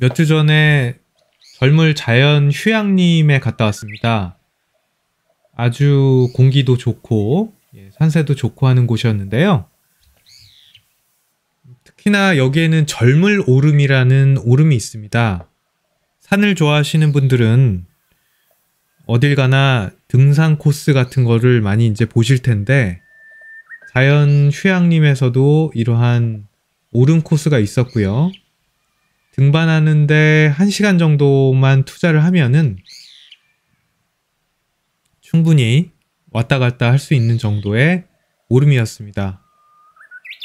몇 주 전에 젊을 자연 휴양림에 갔다 왔습니다. 아주 공기도 좋고 산세도 좋고 하는 곳이었는데요. 특히나 여기에는 젊을 오름이라는 오름이 있습니다. 산을 좋아하시는 분들은 어딜 가나 등산 코스 같은 거를 많이 이제 보실 텐데, 자연 휴양림에서도 이러한 오름 코스가 있었고요. 등반하는데 1시간 정도만 투자를 하면은 충분히 왔다 갔다 할 수 있는 정도의 오름이었습니다.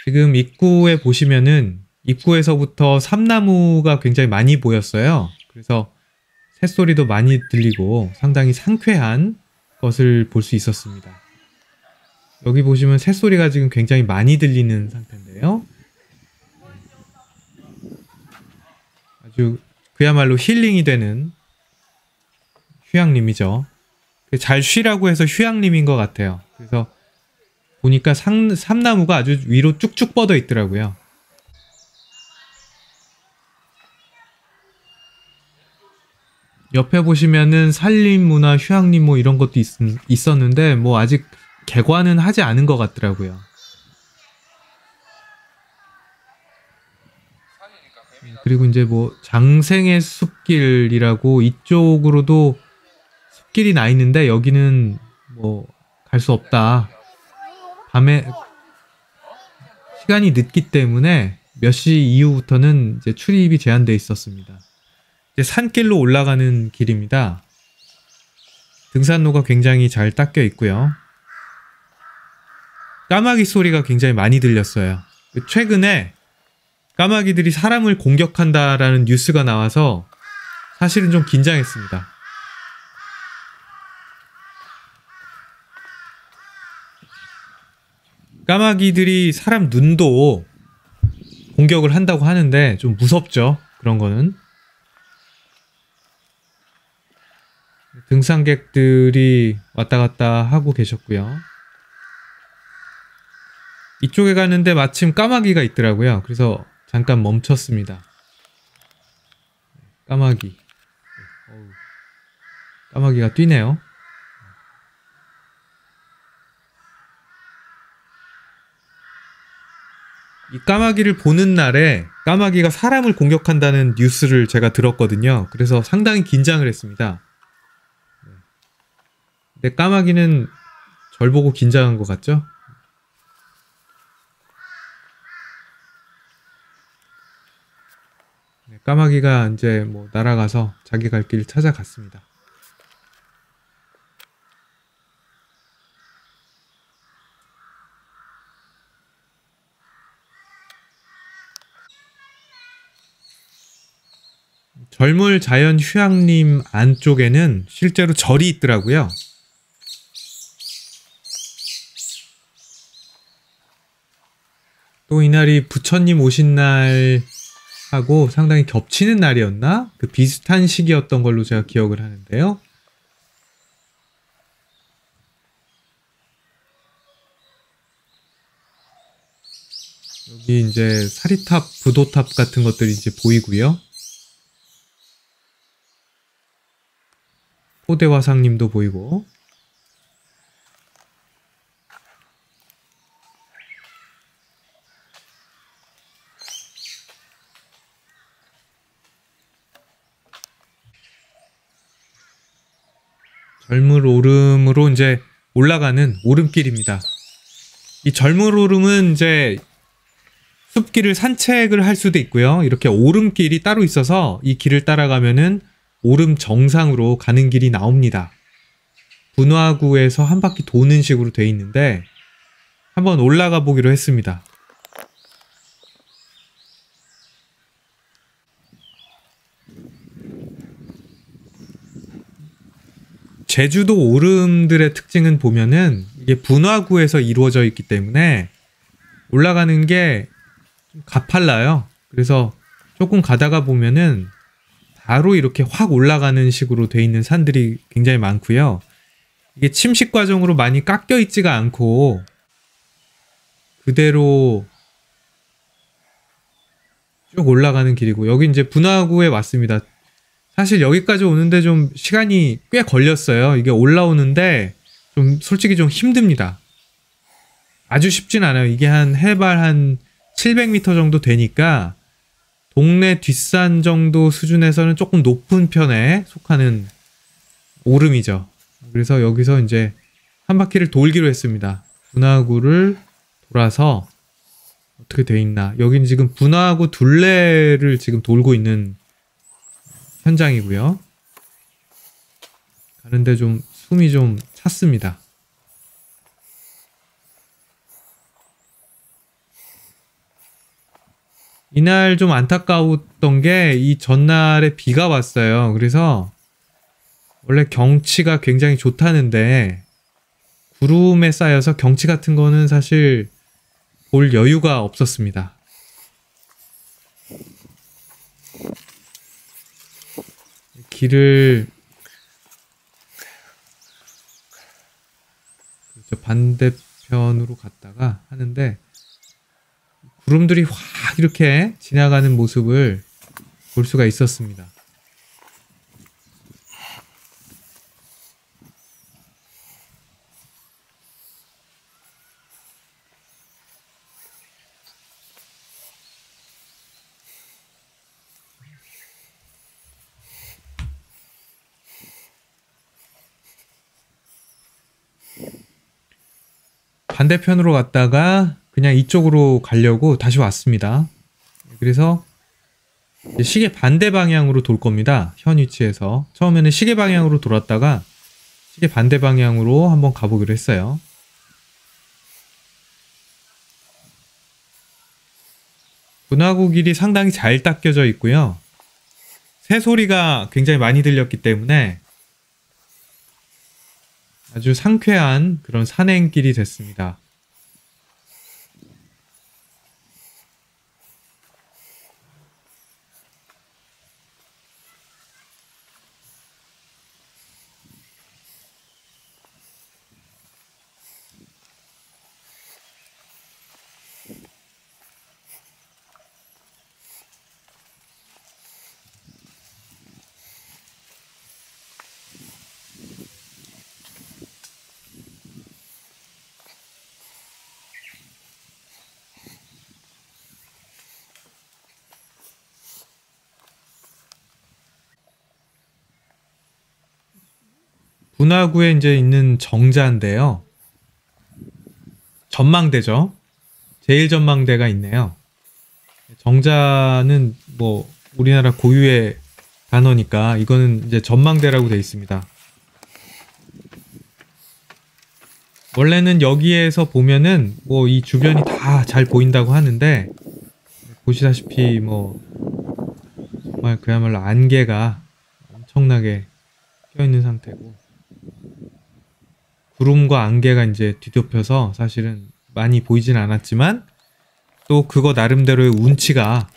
지금 입구에 보시면은 입구에서부터 삼나무가 굉장히 많이 보였어요. 그래서 새소리도 많이 들리고 상당히 상쾌한 것을 볼 수 있었습니다. 여기 보시면 새소리가 지금 굉장히 많이 들리는 상태인데요. 아주 그야말로 힐링이 되는 휴양림이죠. 잘 쉬라고 해서 휴양림인 것 같아요. 그래서 보니까 삼나무가 아주 위로 쭉쭉 뻗어 있더라고요. 옆에 보시면은 산림문화 휴양림 뭐 이런 것도 있었는데 뭐 아직 개관은 하지 않은 것 같더라고요. 그리고 이제 뭐 장생의 숲길이라고 이쪽으로도 숲길이 나 있는데 여기는 뭐 갈 수 없다. 밤에 시간이 늦기 때문에 몇 시 이후부터는 이제 출입이 제한되어 있었습니다. 이제 산길로 올라가는 길입니다. 등산로가 굉장히 잘 닦여 있고요. 까마귀 소리가 굉장히 많이 들렸어요. 최근에 까마귀들이 사람을 공격한다라는 뉴스가 나와서 사실은 좀 긴장했습니다. 까마귀들이 사람 눈도 공격을 한다고 하는데 좀 무섭죠. 그런 거는. 등산객들이 왔다 갔다 하고 계셨고요. 이쪽에 가는데 마침 까마귀가 있더라고요. 그래서 잠깐 멈췄습니다. 까마귀가 뛰네요. 이 까마귀를 보는 날에 까마귀가 사람을 공격한다는 뉴스를 제가 들었거든요. 그래서 상당히 긴장을 했습니다. 근데 까마귀는 절 보고 긴장한 것 같죠? 까마귀가 이제 뭐 날아가서 자기 갈 길 찾아갔습니다. 젊을 자연 휴양림 안쪽에는 실제로 절이 있더라고요. 또 이날이 부처님 오신 날하고 상당히 겹치는 날이었나? 그 비슷한 시기였던 걸로 제가 기억을 하는데요. 여기 이제 사리탑, 부도탑 같은 것들이 이제 보이고요. 포대화상님도 보이고. 젊을 오름으로 이제 올라가는 오름길입니다. 이 젊을 오름은 이제 숲길을 산책을 할 수도 있고요. 이렇게 오름길이 따로 있어서 이 길을 따라가면은 오름 정상으로 가는 길이 나옵니다. 분화구에서 한 바퀴 도는 식으로 돼 있는데 한번 올라가 보기로 했습니다. 제주도 오름들의 특징은 보면은 이게 분화구에서 이루어져 있기 때문에 올라가는 게 좀 가팔라요. 그래서 조금 가다가 보면은 바로 이렇게 확 올라가는 식으로 돼 있는 산들이 굉장히 많고요. 이게 침식 과정으로 많이 깎여 있지가 않고 그대로 쭉 올라가는 길이고 여기 이제 분화구에 왔습니다. 사실 여기까지 오는데 좀 시간이 꽤 걸렸어요. 이게 올라오는데 좀 솔직히 좀 힘듭니다. 아주 쉽진 않아요. 이게 한 해발 한 700m 정도 되니까 동네 뒷산 정도 수준에서는 조금 높은 편에 속하는 오름이죠. 그래서 여기서 이제 한 바퀴를 돌기로 했습니다. 분화구를 돌아서 어떻게 돼 있나. 여기는 지금 분화구 둘레를 지금 돌고 있는 현장이고요. 가는데 좀 숨이 좀 찼습니다. 이날 좀 안타까웠던 게 이 전날에 비가 왔어요. 그래서 원래 경치가 굉장히 좋다는데 구름에 쌓여서 경치 같은 거는 사실 볼 여유가 없었습니다. 길을 반대편으로 갔다가 하는데 구름들이 확 이렇게 지나가는 모습을 볼 수가 있었습니다. 반대편으로 갔다가 그냥 이쪽으로 가려고 다시 왔습니다. 그래서 시계 반대 방향으로 돌 겁니다. 현 위치에서. 처음에는 시계 방향으로 돌았다가 시계 반대 방향으로 한번 가보기로 했어요. 분화구 길이 상당히 잘 닦여져 있고요. 새소리가 굉장히 많이 들렸기 때문에 아주 상쾌한 그런 산행길이 됐습니다. 분화구에 이제 있는 정자인데요. 전망대죠. 제1전망대가 있네요. 정자는 뭐 우리나라 고유의 단어니까 이거는 이제 전망대라고 되어 있습니다. 원래는 여기에서 보면은 뭐 이 주변이 다 잘 보인다고 하는데 보시다시피 뭐 정말 그야말로 안개가 엄청나게 껴있는 상태고 구름과 안개가 이제 뒤덮여서 사실은 많이 보이진 않았지만 또 그거 나름대로의 운치가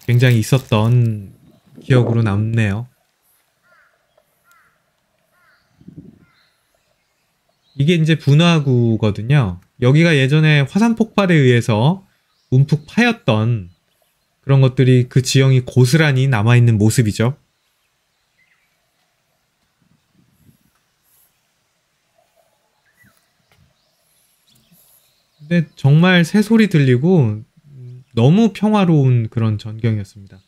굉장히 있었던 기억으로 남네요. 이게 이제 분화구거든요. 여기가 예전에 화산 폭발에 의해서 움푹 파였던 그런 것들이 그 지형이 고스란히 남아있는 모습이죠. 근데 정말 새소리 들리고 너무 평화로운 그런 전경이었습니다.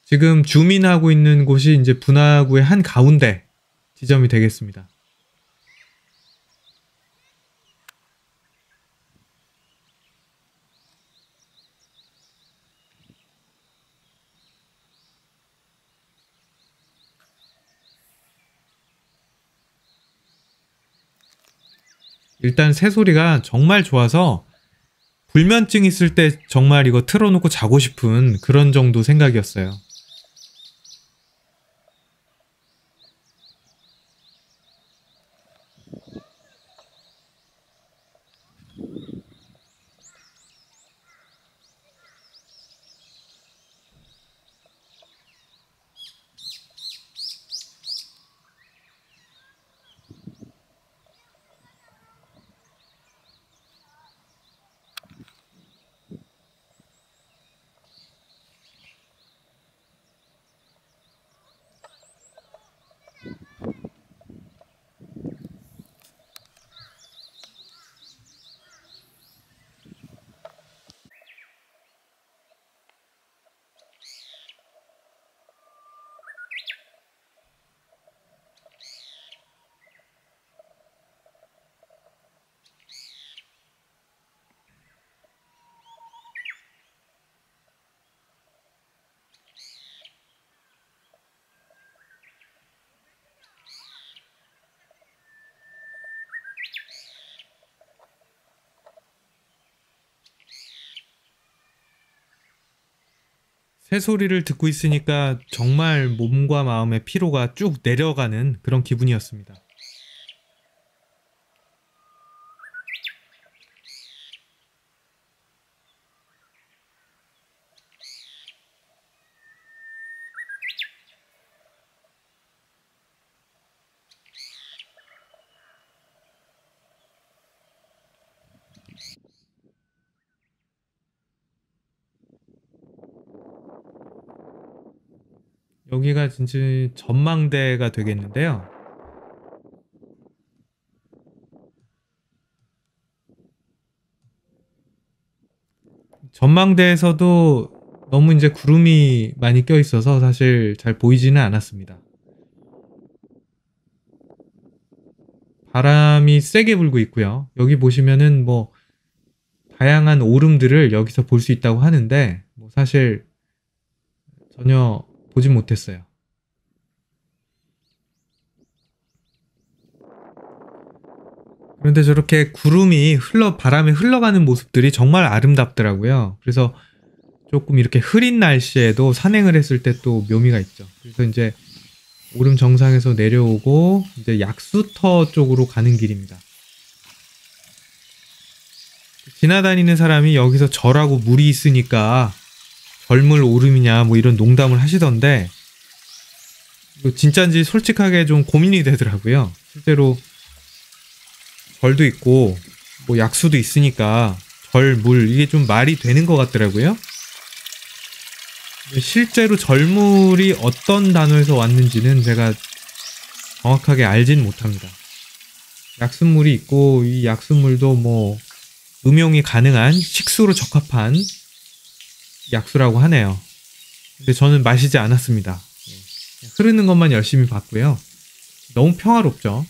지금 줌인하고 있는 곳이 이제 분화구의 한 가운데 지점이 되겠습니다. 일단 새소리가 정말 좋아서 불면증 있을 때 정말 이거 틀어놓고 자고 싶은 그런 정도 생각이었어요. 새소리를 듣고 있으니까 정말 몸과 마음의 피로가 쭉 내려가는 그런 기분이었습니다. 여기가 진짜 전망대가 되겠는데요. 전망대에서도 너무 이제 구름이 많이 껴 있어서 사실 잘 보이지는 않았습니다. 바람이 세게 불고 있고요. 여기 보시면은 뭐 다양한 오름들을 여기서 볼 수 있다고 하는데 뭐 사실 전혀 보진 못했어요. 그런데 저렇게 구름이 바람에 흘러가는 모습들이 정말 아름답더라고요. 그래서 조금 이렇게 흐린 날씨에도 산행을 했을 때 또 묘미가 있죠. 그래서 이제 오름 정상에서 내려오고 이제 약수터 쪽으로 가는 길입니다. 지나다니는 사람이 여기서 절하고 물이 있으니까 절물 오름이냐 뭐 이런 농담을 하시던데 이거 진짜인지 솔직하게 좀 고민이 되더라고요. 실제로 절도 있고 뭐 약수도 있으니까 절, 물 이게 좀 말이 되는 것 같더라고요. 실제로 절물이 어떤 단어에서 왔는지는 제가 정확하게 알진 못합니다. 약수물이 있고 이 약수물도 뭐 음용이 가능한 식수로 적합한 약수라고 하네요. 근데 저는 마시지 않았습니다. 흐르는 것만 열심히 봤고요. 너무 평화롭죠.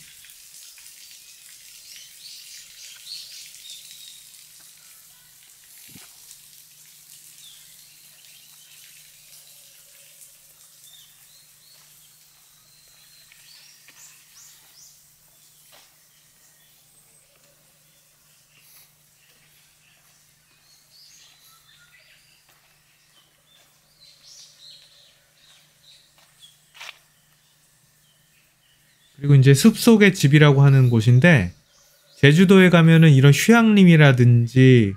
그리고 이제 숲속의 집이라고 하는 곳인데 제주도에 가면은 이런 휴양림이라든지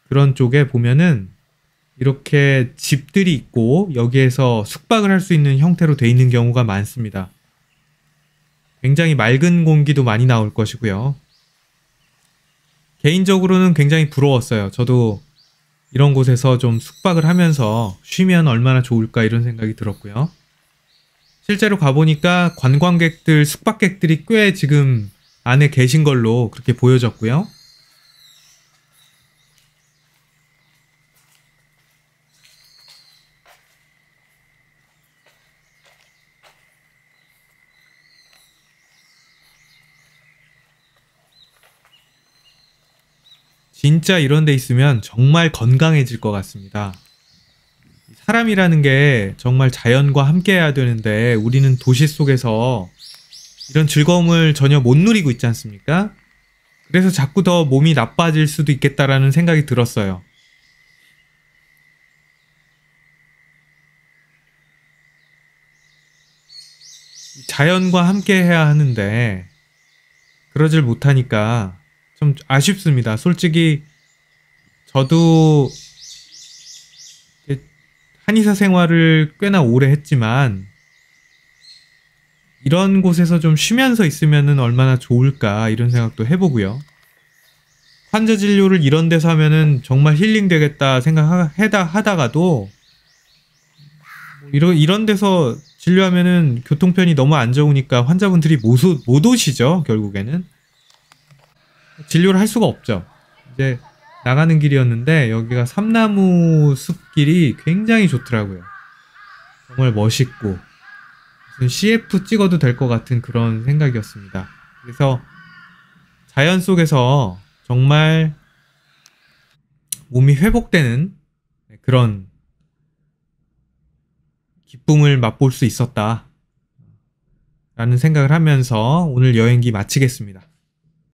그런 쪽에 보면은 이렇게 집들이 있고 여기에서 숙박을 할 수 있는 형태로 돼 있는 경우가 많습니다. 굉장히 맑은 공기도 많이 나올 것이고요. 개인적으로는 굉장히 부러웠어요. 저도 이런 곳에서 좀 숙박을 하면서 쉬면 얼마나 좋을까 이런 생각이 들었고요. 실제로 가보니까 관광객들, 숙박객들이 꽤 지금 안에 계신 걸로 그렇게 보여졌고요. 진짜 이런 데 있으면 정말 건강해질 것 같습니다. 사람이라는 게 정말 자연과 함께 해야 되는데 우리는 도시 속에서 이런 즐거움을 전혀 못 누리고 있지 않습니까? 그래서 자꾸 더 몸이 나빠질 수도 있겠다라는 생각이 들었어요. 자연과 함께 해야 하는데 그러질 못하니까 좀 아쉽습니다. 솔직히 저도 한의사 생활을 꽤나 오래 했지만 이런 곳에서 좀 쉬면서 있으면 얼마나 좋을까 이런 생각도 해보고요. 환자 진료를 이런 데서 하면은 정말 힐링 되겠다 생각하다가도 이런 데서 진료하면은 교통편이 너무 안 좋으니까 환자분들이 못 오시죠. 결국에는 진료를 할 수가 없죠. 이제 나가는 길이었는데 여기가 삼나무 숲길이 굉장히 좋더라고요. 정말 멋있고 무슨 CF 찍어도 될 것 같은 그런 생각이었습니다. 그래서 자연 속에서 정말 몸이 회복되는 그런 기쁨을 맛볼 수 있었다 라는 생각을 하면서 오늘 여행기 마치겠습니다.